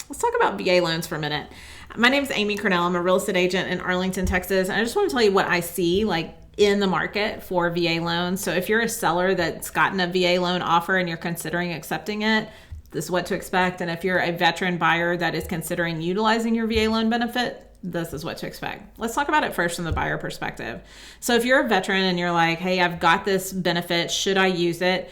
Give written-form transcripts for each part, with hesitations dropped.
Let's talk about VA loans for a minute. My name is Amy Cornell. I'm a real estate agent in Arlington, Texas. And I just want to tell you what I see in the market for VA loans. So if you're a seller that's gotten a VA loan offer and you're considering accepting it, this is what to expect. And if you're a veteran buyer that is considering utilizing your VA loan benefit, this is what to expect. Let's talk about it first from the buyer perspective. So if you're a veteran and you're like, hey, I've got this benefit, should I use it?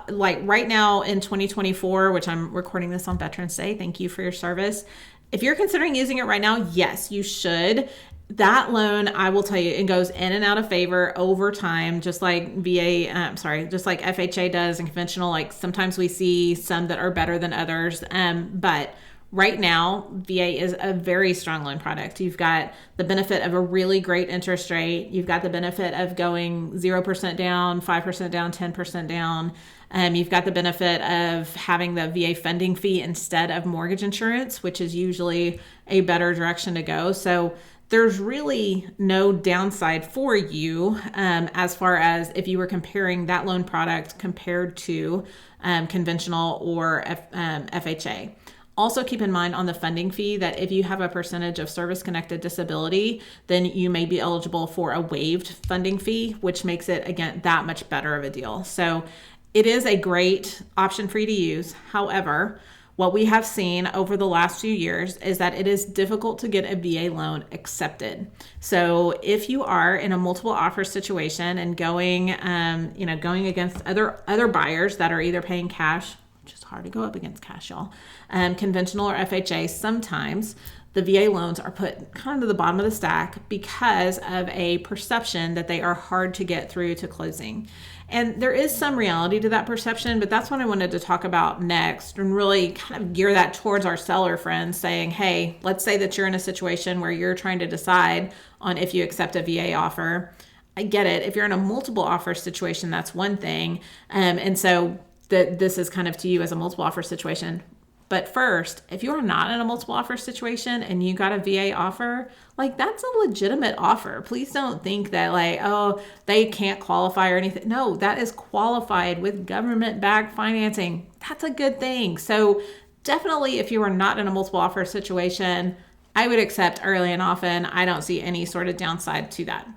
Like right now in 2024, which I'm recording this on Veterans Day, thank you for your service. If you're considering using it right now, yes, you should. That loan, I will tell you, it goes in and out of favor over time, just like just like FHA does and conventional. Like sometimes we see some that are better than others. But right now, VA is a very strong loan product. You've got the benefit of a really great interest rate. You've got the benefit of going 0% down, 5% down, 10% down. You've got the benefit of having the VA funding fee instead of mortgage insurance, which is usually a better direction to go. So there's really no downside for you as far as if you were comparing that loan product compared to conventional or FHA. Also keep in mind on the funding fee that if you have a percentage of service-connected disability, then you may be eligible for a waived funding fee, which makes it, again, that much better of a deal. So it is a great option for you to use. However, what we have seen over the last few years is that it is difficult to get a VA loan accepted. So if you are in a multiple offer situation and going against other buyers that are either paying cash, which is hard to go up against cash, y'all, conventional or FHA, sometimes the VA loans are put kind of to the bottom of the stack because of a perception that they are hard to get through to closing. And there is some reality to that perception, but that's what I wanted to talk about next and really kind of gear that towards our seller friends saying, hey, let's say that you're in a situation where you're trying to decide on if you accept a VA offer. I get it. If you're in a multiple offer situation, that's one thing. And so this is kind of to you as a multiple offer situation. But first, if you are not in a multiple offer situation and you got a VA offer, that's a legitimate offer. Please don't think that they can't qualify or anything. No, that is qualified with government-backed financing. That's a good thing. So definitely if you are not in a multiple offer situation, I would accept early and often. I don't see any sort of downside to that.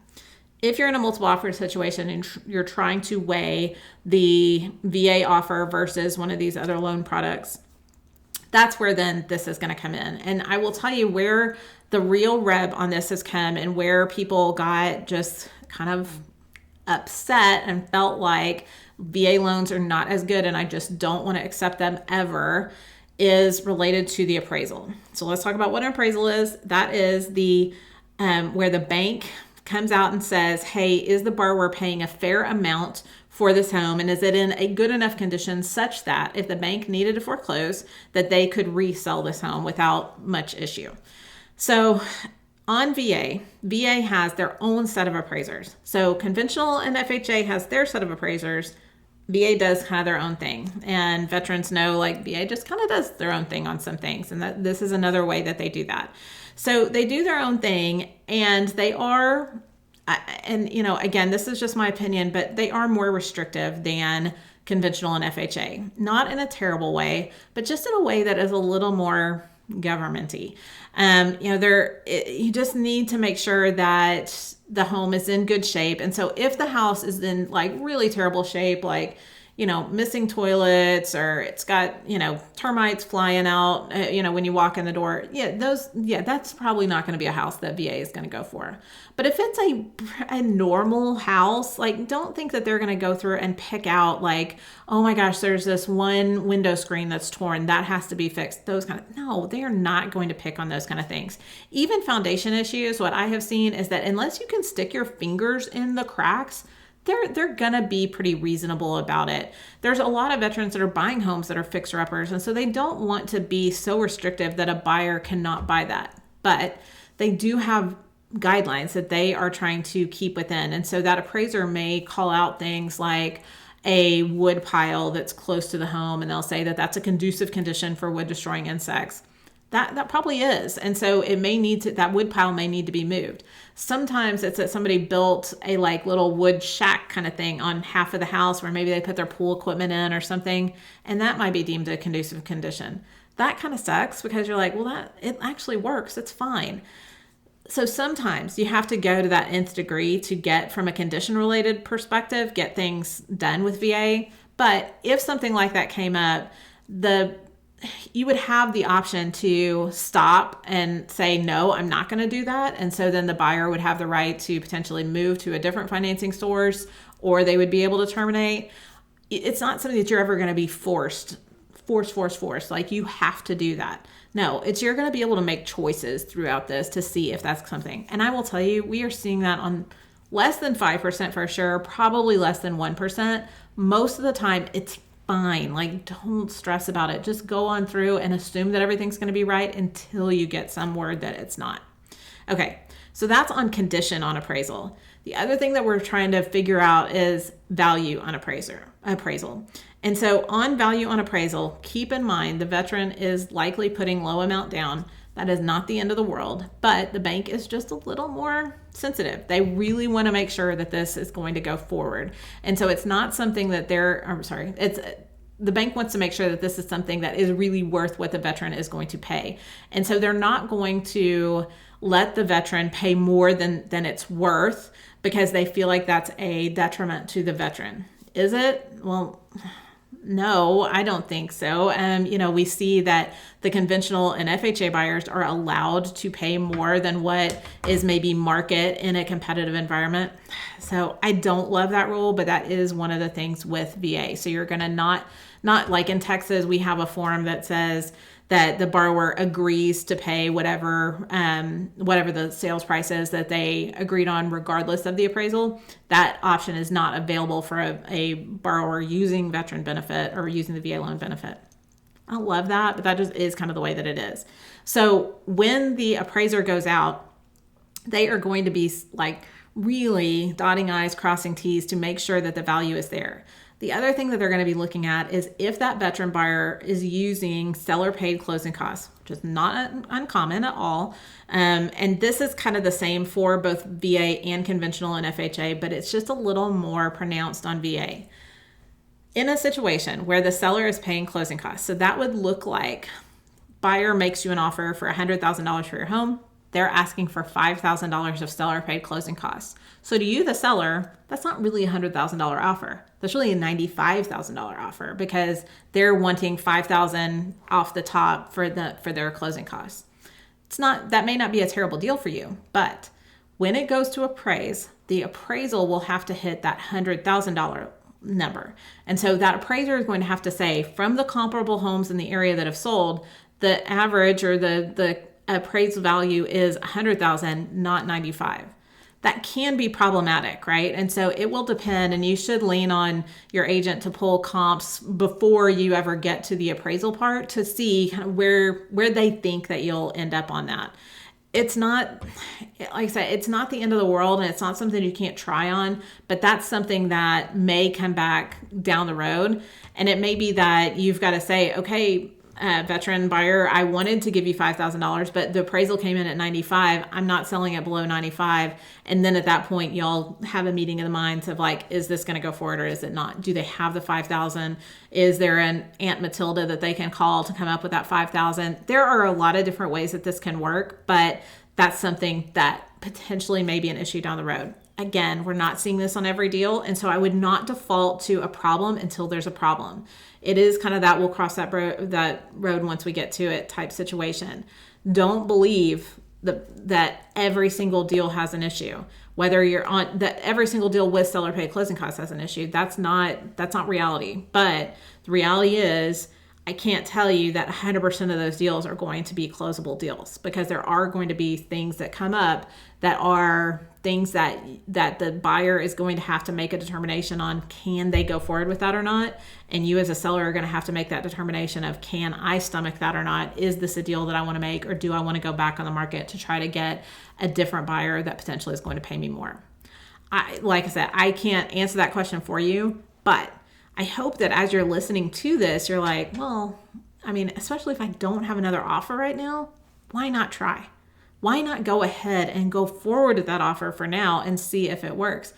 If you're in a multiple offer situation and you're trying to weigh the VA offer versus one of these other loan products, that's where then this is going to come in. And I will tell you where the real rub on this has come and where people got just kind of upset and felt like VA loans are not as good and I just don't want to accept them ever is related to the appraisal. So let's talk about what an appraisal is. That is the where the bank comes out and says, hey, is the borrower paying a fair amount for this home? And is it in a good enough condition such that if the bank needed to foreclose, that they could resell this home without much issue? So on VA has their own set of appraisers. So conventional and FHA has their set of appraisers. VA does kind of their own thing. And veterans know VA just kind of does their own thing on some things. And that this is another way that they do that. So they do their own thing and they are, and again, this is just my opinion, but they are more restrictive than conventional and FHA. Not in a terrible way, but just in a way that is a little more governmenty. You just need to make sure that the home is in good shape. And so if the house is in really terrible shape, missing toilets or it's got, termites flying out, when you walk in the door. That's probably not going to be a house that VA is going to go for. But if it's a normal house, don't think that they're going to go through and pick out oh my gosh, there's this one window screen that's torn. That has to be fixed. No, they are not going to pick on those kind of things. Even foundation issues, what I have seen is that unless you can stick your fingers in the cracks, they're going to be pretty reasonable about it. There's a lot of veterans that are buying homes that are fixer-uppers, and so they don't want to be so restrictive that a buyer cannot buy that. But they do have guidelines that they are trying to keep within. And so that appraiser may call out things like a wood pile that's close to the home, and they'll say that that's a conducive condition for wood destroying insects. That probably is. And so it may need to, that wood pile may need to be moved. Sometimes it's that somebody built a little wood shack kind of thing on half of the house where maybe they put their pool equipment in or something, and that might be deemed a conducive condition. that kind of sucks because you're like, well, that it actually works. It's fine. So sometimes you have to go to that nth degree to get, from a condition related perspective, get things done with VA. But if something like that came up, you would have the option to stop and say, no, I'm not going to do that. And so then the buyer would have the right to potentially move to a different financing source, or they would be able to terminate. It's not something that you're ever going to be forced. Like, you have to do that. No, you're going to be able to make choices throughout this to see if that's something. And I will tell you, we are seeing that on less than 5% for sure, probably less than 1%. Most of the time, it's fine. Like, don't stress about it. Just go on through and assume that everything's going to be right until you get some word that it's not. Okay, so that's on condition on appraisal. The other thing that we're trying to figure out is value on appraisal. And so on value on appraisal, keep in mind the veteran is likely putting low amount down. That is not the end of the world, but the bank is just a little more sensitive. They really want to make sure that this is going to go forward. And so it's not something that the bank wants to make sure that this is something that is really worth what the veteran is going to pay. And so they're not going to let the veteran pay more than it's worth because they feel like that's a detriment to the veteran. Is it? Well, no, I don't think so. We see that the conventional and FHA buyers are allowed to pay more than what is maybe market in a competitive environment. So I don't love that rule, but that is one of the things with VA. So you're going to not like in Texas, we have a form that says that the borrower agrees to pay whatever the sales price is that they agreed on, regardless of the appraisal. That option is not available for a borrower using veteran benefit or using the VA loan benefit. I love that, but that just is kind of the way that it is. So when the appraiser goes out, they are going to be like really dotting I's, crossing T's to make sure that the value is there. The other thing that they're going to be looking at is if that veteran buyer is using seller paid closing costs, which is not uncommon at all. And this is kind of the same for both VA and conventional and FHA, but it's just a little more pronounced on VA. In a situation where the seller is paying closing costs, so that would look like buyer makes you an offer for $100,000 for your home. They're asking for $5,000 of seller paid closing costs. So to you, the seller, that's not really a $100,000 offer. That's really a $95,000 offer because they're wanting $5,000 off the top for their closing costs. That may not be a terrible deal for you, but when it goes to appraise, the appraisal will have to hit that $100,000 number. And so that appraiser is going to have to say, from the comparable homes in the area that have sold, the average or the appraised value is $100,000, not $95,000. That can be problematic, right? And so it will depend, and you should lean on your agent to pull comps before you ever get to the appraisal part to see kind of where they think that you'll end up on that. It's not, like I said, it's not the end of the world, and it's not something you can't try on, but that's something that may come back down the road. And it may be that you've got to say, okay, veteran buyer, I wanted to give you $5,000, but the appraisal came in at $95,000. I'm not selling it below $95,000. And then at that point, y'all have a meeting of the minds of like, is this going to go forward or is it not? Do they have the $5,000? Is there an Aunt Matilda that they can call to come up with that $5,000? There are a lot of different ways that this can work, but that's something that potentially may be an issue down the road. Again, we're not seeing this on every deal, and so I would not default to a problem until there's a problem. It is kind of that we'll cross that road once we get to it type situation. Don't believe that every single deal has an issue. Whether you're on that every single deal with seller paid closing costs has an issue. That's not reality. But the reality is, I can't tell you that 100% of those deals are going to be closable deals because there are going to be things that come up that are things that the buyer is going to have to make a determination on. Can they go forward with that or not? And you as a seller are going to have to make that determination of, can I stomach that or not? Is this a deal that I want to make, or do I want to go back on the market to try to get a different buyer that potentially is going to pay me more? Like I said, I can't answer that question for you, but I hope that as you're listening to this, you're like, well, I mean, especially if I don't have another offer right now, why not try? Why not go ahead and go forward with that offer for now and see if it works?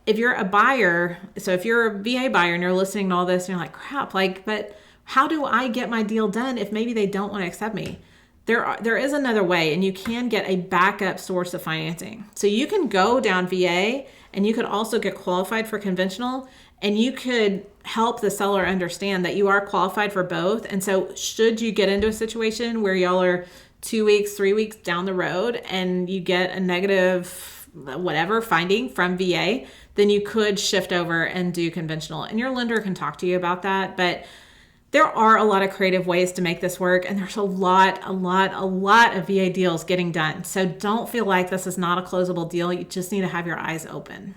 If you're a buyer, so if you're a VA buyer and you're listening to all this and you're like, crap, but How do I get my deal done if maybe they don't want to accept me? There is another way, and you can get a backup source of financing. So you can go down VA, and you could also get qualified for conventional, and you could help the seller understand that you are qualified for both. And so should you get into a situation where y'all are 2 weeks, 3 weeks down the road and you get a negative whatever finding from VA, then you could shift over and do conventional. And your lender can talk to you about that. But there are a lot of creative ways to make this work, and there's a lot of VA deals getting done. So don't feel like this is not a closable deal. You just need to have your eyes open.